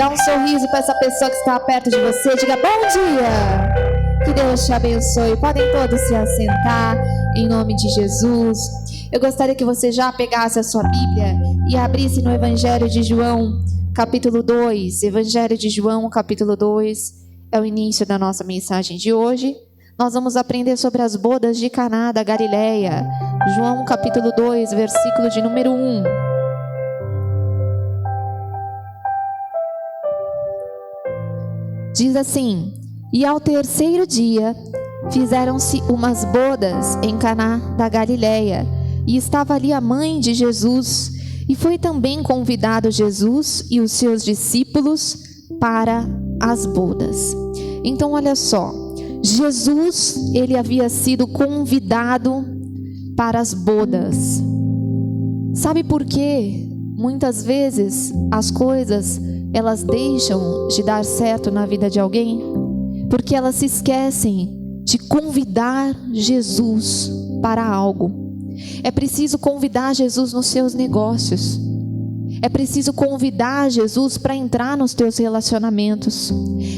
Dá um sorriso para essa pessoa que está perto de você. Diga bom dia. Que Deus te abençoe. Podem todos se assentar em nome de Jesus. Eu gostaria que você já pegasse a sua Bíblia e abrisse no Evangelho de João, capítulo 2. Evangelho de João, capítulo 2, é o início da nossa mensagem de hoje. Nós vamos aprender sobre as bodas de Caná da Galileia. João, capítulo 2, versículo de número 1. Diz assim: e ao terceiro dia fizeram-se umas bodas em Caná da Galileia, e estava ali a mãe de Jesus, e foi também convidado Jesus e os seus discípulos para as bodas. Então olha só, Jesus, ele havia sido convidado para as bodas. Sabe por quê? Muitas vezes as coisas, elas deixam de dar certo na vida de alguém, porque elas se esquecem de convidar Jesus para algo. É preciso convidar Jesus nos seus negócios. É preciso convidar Jesus para entrar nos teus relacionamentos.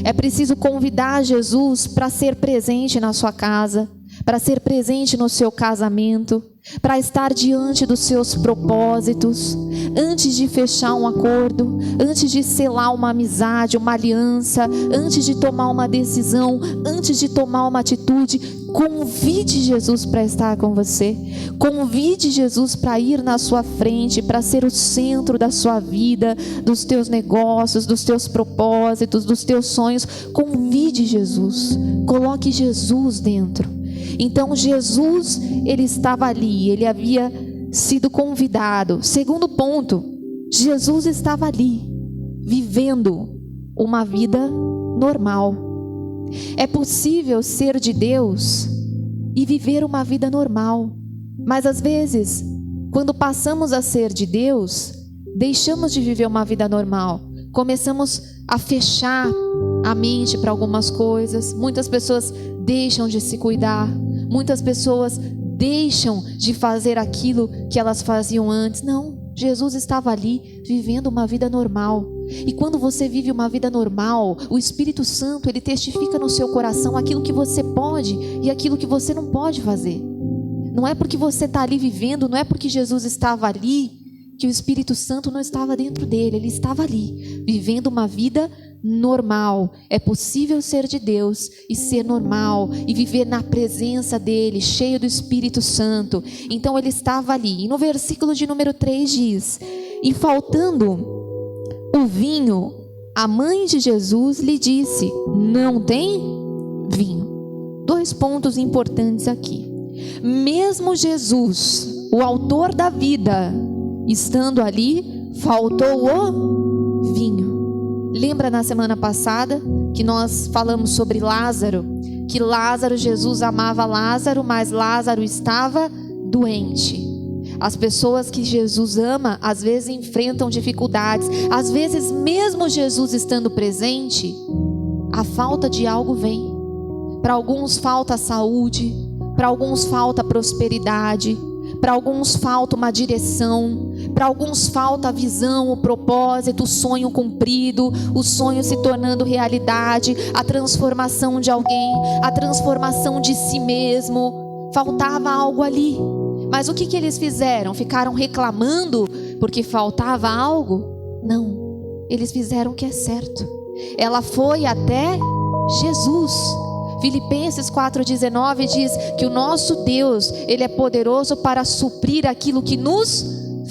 É preciso convidar Jesus para ser presente na sua casa, para ser presente no seu casamento, para estar diante dos seus propósitos, antes de fechar um acordo, antes de selar uma amizade, uma aliança, antes de tomar uma decisão, antes de tomar uma atitude. Convide Jesus para estar com você, convide Jesus para ir na sua frente, para ser o centro da sua vida, dos teus negócios, dos teus propósitos, dos teus sonhos. Convide Jesus, coloque Jesus dentro. Então Jesus, ele estava ali, ele havia sido convidado. Segundo ponto, Jesus estava ali, vivendo uma vida normal. É possível ser de Deus e viver uma vida normal, mas às vezes, quando passamos a ser de Deus, deixamos de viver uma vida normal, começamos a fechar a mente para algumas coisas. Muitas pessoas deixam de se cuidar, muitas pessoas deixam de fazer aquilo que elas faziam antes. Não, Jesus estava ali vivendo uma vida normal. E quando você vive uma vida normal, o Espírito Santo, ele testifica no seu coração aquilo que você pode e aquilo que você não pode fazer. Não é porque você está ali vivendo, não é porque Jesus estava ali, que o Espírito Santo não estava dentro dele. Ele estava ali, vivendo uma vida normal. É possível ser de Deus e ser normal e viver na presença dele, cheio do Espírito Santo. Então ele estava ali. E no versículo de número 3 diz: e faltando o vinho, a mãe de Jesus lhe disse: não tem vinho. 2 pontos importantes aqui. Mesmo Jesus, o autor da vida, estando ali, faltou o vinho. Lembra na semana passada que nós falamos sobre Lázaro? Que Lázaro, Jesus amava Lázaro, mas Lázaro estava doente. As pessoas que Jesus ama, às vezes enfrentam dificuldades. Às vezes, mesmo Jesus estando presente, a falta de algo vem. Para alguns falta saúde, para alguns falta prosperidade, para alguns falta uma direção, para alguns falta a visão, o propósito, o sonho cumprido, o sonho se tornando realidade, a transformação de alguém, a transformação de si mesmo. Faltava algo ali. Mas o que eles fizeram? Ficaram reclamando porque faltava algo? Não, eles fizeram o que é certo. Ela foi até Jesus. Filipenses 4,19 diz que o nosso Deus, ele é poderoso para suprir aquilo que nos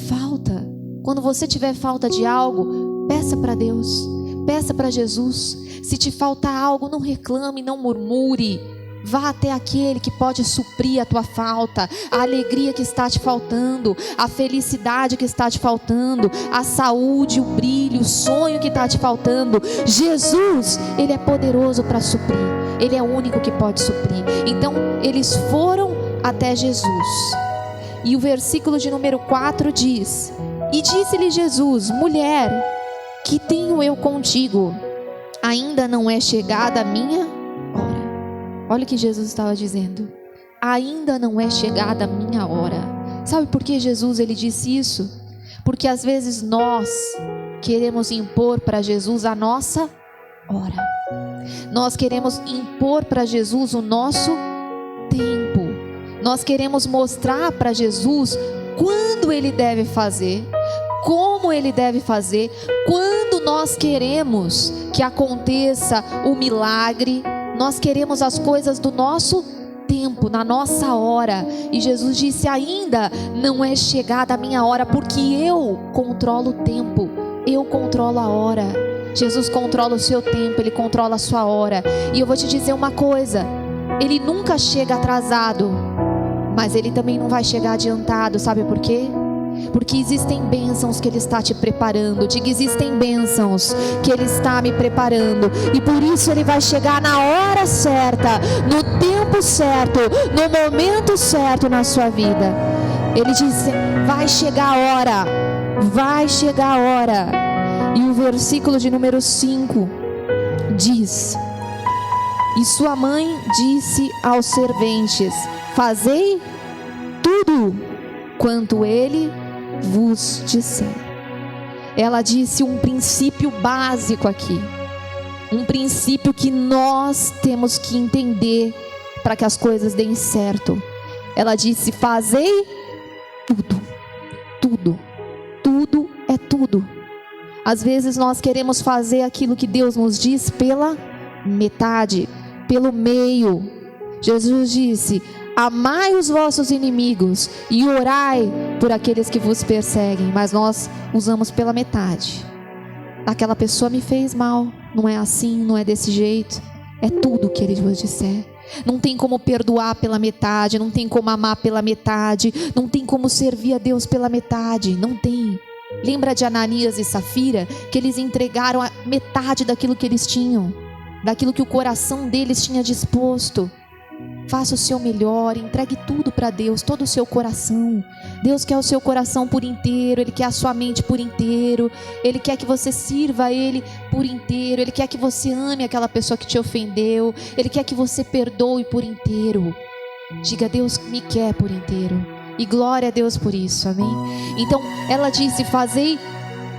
falta. Quando você tiver falta de algo, peça para Deus, peça para Jesus. Se te faltar algo, não reclame, não murmure. Vá até aquele que pode suprir a tua falta, a alegria que está te faltando, a felicidade que está te faltando, a saúde, o brilho, o sonho que está te faltando. Jesus, ele é poderoso para suprir. Ele é o único que pode suprir. Então, eles foram até Jesus. E o versículo de número 4 diz: e disse-lhe Jesus: mulher, que tenho eu contigo? Ainda não é chegada a minha hora. Olha o que Jesus estava dizendo. Ainda não é chegada a minha hora. Sabe por que Jesus ele disse isso? Porque às vezes nós queremos impor para Jesus a nossa hora. Nós queremos impor para Jesus o nosso tempo. Nós queremos mostrar para Jesus quando Ele deve fazer, como Ele deve fazer, quando nós queremos que aconteça o milagre. Nós queremos as coisas do nosso tempo, na nossa hora. E Jesus disse: ainda não é chegada a minha hora, porque eu controlo o tempo, eu controlo a hora. Jesus controla o seu tempo, Ele controla a sua hora. E eu vou te dizer uma coisa: Ele nunca chega atrasado, mas Ele também não vai chegar adiantado. Sabe por quê? Porque existem bênçãos que Ele está te preparando. Diga: existem bênçãos que Ele está me preparando. E por isso Ele vai chegar na hora certa, no tempo certo, no momento certo na sua vida. Ele disse: vai chegar a hora, vai chegar a hora. E o versículo de número 5 diz: e sua mãe disse aos serventes: fazei tudo quanto ele vos disser. Ela disse um princípio básico aqui, um princípio que nós temos que entender para que as coisas deem certo. Ela disse: fazei tudo, tudo, tudo é tudo. Às vezes nós queremos fazer aquilo que Deus nos diz pela metade, pelo meio. Jesus disse: amai os vossos inimigos e orai por aqueles que vos perseguem. Mas nós usamos pela metade. Aquela pessoa me fez mal, não é assim, não é desse jeito. É tudo o que Ele vos disser. Não tem como perdoar pela metade, não tem como amar pela metade, não tem como servir a Deus pela metade, não tem. Lembra de Ananias e Safira, que eles entregaram a metade daquilo que eles tinham, daquilo que o coração deles tinha disposto. Faça o seu melhor, entregue tudo para Deus, todo o seu coração. Deus quer o seu coração por inteiro, Ele quer a sua mente por inteiro, Ele quer que você sirva a Ele por inteiro, Ele quer que você ame aquela pessoa que te ofendeu, Ele quer que você perdoe por inteiro. Diga: Deus me quer por inteiro. E glória a Deus por isso, amém? Então ela disse: fazei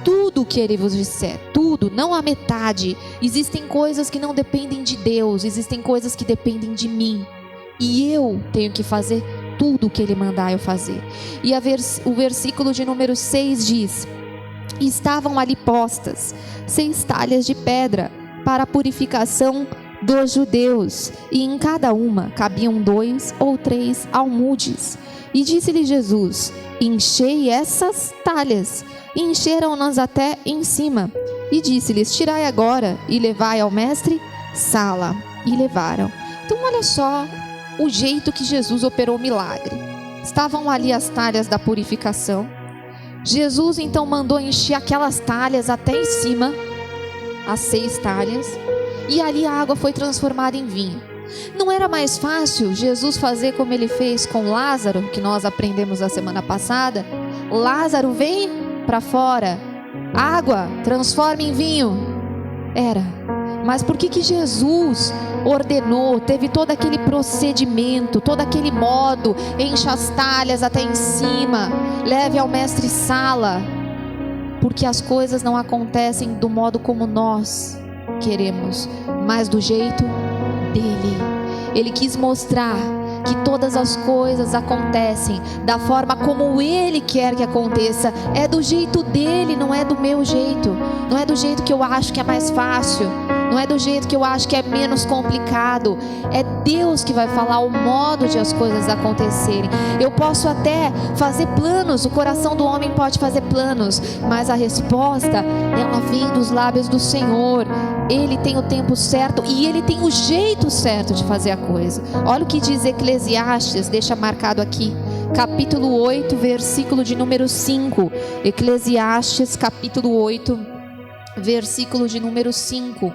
tudo o que Ele vos disser, tudo, não a metade. Existem coisas que não dependem de Deus, existem coisas que dependem de mim. E eu tenho que fazer tudo o que Ele mandar eu fazer. E o versículo de número 6 diz: e estavam ali postas 6 talhas de pedra para a purificação dos judeus, e em cada uma cabiam 2 ou 3 almudes. E disse-lhe Jesus: enchei essas talhas. E encheram-nas até em cima. E disse-lhes: tirai agora e levai ao mestre Sala. E levaram. Então olha só o jeito que Jesus operou o milagre. Estavam ali as talhas da purificação. Jesus então mandou encher aquelas talhas até em cima, as 6 talhas, e ali a água foi transformada em vinho. Não era mais fácil Jesus fazer como Ele fez com Lázaro, que nós aprendemos a semana passada? Lázaro, vem para fora, água, transforma em vinho. Era. Mas por que Jesus ordenou, teve todo aquele procedimento, todo aquele modo: encha as talhas até em cima, leve ao mestre Sala? Porque as coisas não acontecem do modo como nós queremos, mas do jeito dele. Ele quis mostrar que todas as coisas acontecem da forma como Ele quer que aconteça. É do jeito dele, não é do meu jeito. Não é do jeito que eu acho que é mais fácil, não é do jeito que eu acho que é menos complicado. É Deus que vai falar o modo de as coisas acontecerem. Eu posso até fazer planos, o coração do homem pode fazer planos, mas a resposta, ela vem dos lábios do Senhor. Ele tem o tempo certo e Ele tem o jeito certo de fazer a coisa. Olha o que diz Eclesiastes, deixa marcado aqui, capítulo 8, versículo de número 5. Eclesiastes, capítulo 8, versículo de número 5.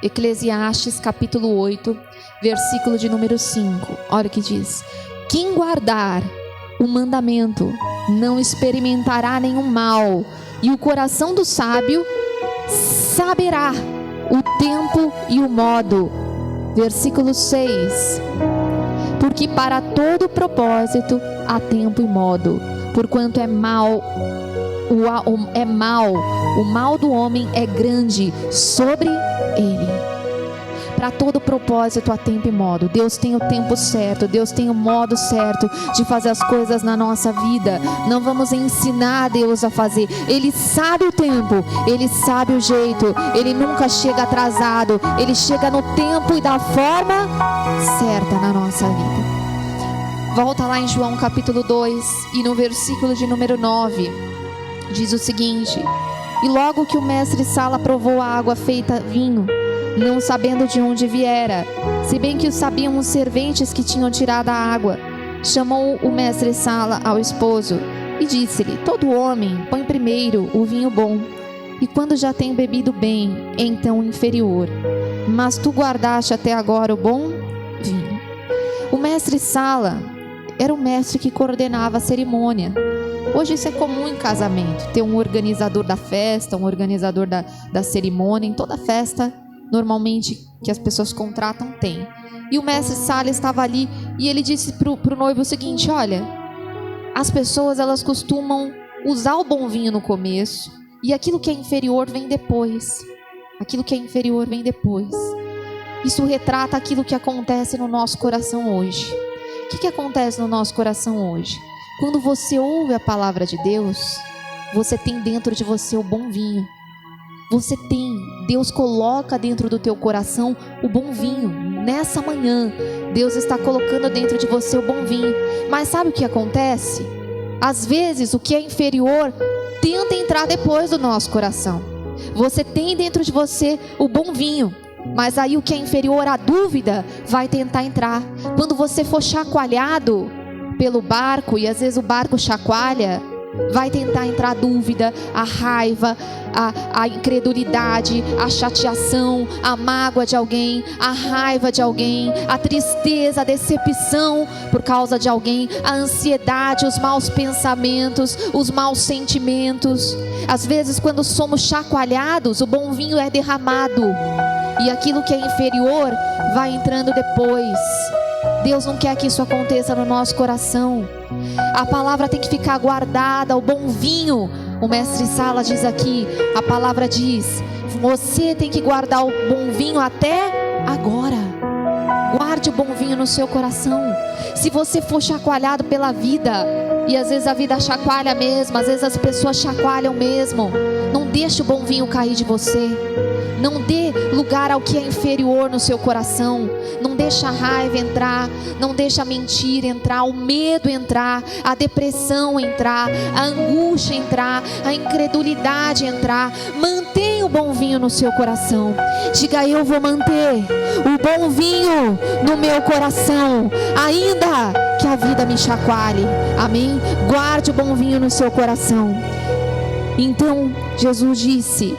Eclesiastes, capítulo 8, versículo de número 5. Olha o que diz: quem guardar o mandamento não experimentará nenhum mal, e o coração do sábio saberá o tempo e o modo. Versículo 6: porque para todo propósito há tempo e modo, porquanto é mal é mau, o mal do homem é grande sobre ele. Para todo propósito há tempo e modo. Deus tem o tempo certo, Deus tem o modo certo de fazer as coisas na nossa vida. Não vamos ensinar Deus a fazer. Ele sabe o tempo, Ele sabe o jeito. Ele nunca chega atrasado, Ele chega no tempo e da forma certa na nossa vida. Volta lá em João capítulo 2 e no versículo de número 9 diz o seguinte: e logo que o mestre Sala provou a água feita vinho, não sabendo de onde viera, se bem que o sabiam os serventes que tinham tirado a água, chamou o mestre Sala ao esposo e disse-lhe: todo homem põe primeiro o vinho bom, e quando já tem bebido bem, então o inferior, mas tu guardaste até agora o bom vinho. O mestre Sala era o mestre que coordenava a cerimônia. Hoje isso é comum em casamento, ter um organizador da festa, um organizador da cerimônia. Em toda festa, normalmente, que as pessoas contratam, tem. E o mestre Sala estava ali e ele disse pro noivo o seguinte: olha, as pessoas elas costumam usar o bom vinho no começo e aquilo que é inferior vem depois. Aquilo que é inferior vem depois. Isso retrata aquilo que acontece no nosso coração hoje. O que acontece no nosso coração hoje? Quando você ouve a palavra de Deus, você tem dentro de você o bom vinho. Você tem, Deus coloca dentro do teu coração o bom vinho. Nessa manhã, Deus está colocando dentro de você o bom vinho. Mas sabe o que acontece? Às vezes, o que é inferior tenta entrar depois do nosso coração. Você tem dentro de você o bom vinho, mas aí o que é inferior, a dúvida, vai tentar entrar. Quando você for chacoalhado pelo barco, e às vezes o barco chacoalha, vai tentar entrar a dúvida, a raiva, a incredulidade, a chateação, a mágoa de alguém, a raiva de alguém, a tristeza, a decepção por causa de alguém, a ansiedade, os maus pensamentos, os maus sentimentos. Às vezes, quando somos chacoalhados, o bom vinho é derramado e aquilo que é inferior vai entrando depois. Deus não quer que isso aconteça no nosso coração. A palavra tem que ficar guardada, o bom vinho. O mestre Sala diz aqui, a palavra diz: você tem que guardar o bom vinho até agora. Guarde o bom vinho no seu coração. Se você for chacoalhado pela vida, e às vezes a vida chacoalha mesmo, às vezes as pessoas chacoalham mesmo, não deixe o bom vinho cair de você. Não dê lugar ao que é inferior no seu coração. Não deixe a raiva entrar, não deixe a mentira entrar, o medo entrar, a depressão entrar, a angústia entrar, a incredulidade entrar. Mantenha o bom vinho no seu coração. Diga: eu vou manter o bom vinho no meu coração, ainda que a vida me chacoalhe. Amém? Guarde o bom vinho no seu coração. Então Jesus disse: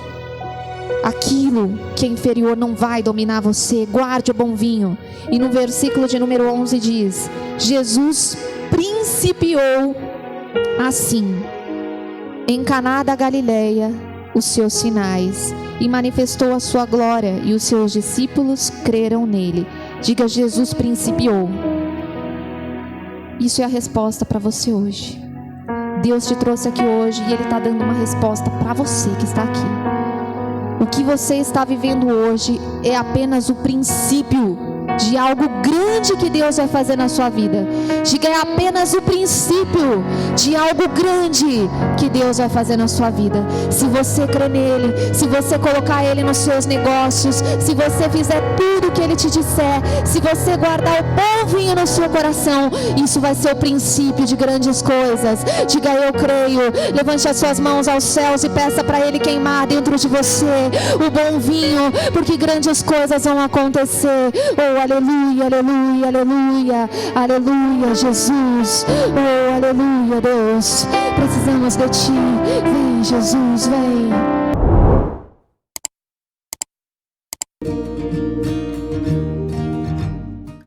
aquilo que é inferior não vai dominar você. Guarde o bom vinho. E no versículo de número 11 diz: Jesus principiou assim em Caná da Galileia os seus sinais e manifestou a sua glória, e os seus discípulos creram nele. Diga: Jesus principiou. Isso é a resposta para você hoje. Deus te trouxe aqui hoje e Ele está dando uma resposta para você que está aqui. O que você está vivendo hoje é apenas o princípio de algo grande que Deus vai fazer na sua vida. Diga: é apenas o princípio de algo grande que Deus vai fazer na sua vida. Se você crer nele, se você colocar ele nos seus negócios, se você fizer tudo o que ele te disser, se você guardar o bom vinho no seu coração, isso vai ser o princípio de grandes coisas. Diga: eu creio. Levante as suas mãos aos céus e peça para ele queimar dentro de você o bom vinho, porque grandes coisas vão acontecer. Oh, aleluia, aleluia, aleluia, aleluia, Jesus. Oh, aleluia, Deus. Precisamos de ti. Vem, Jesus, vem.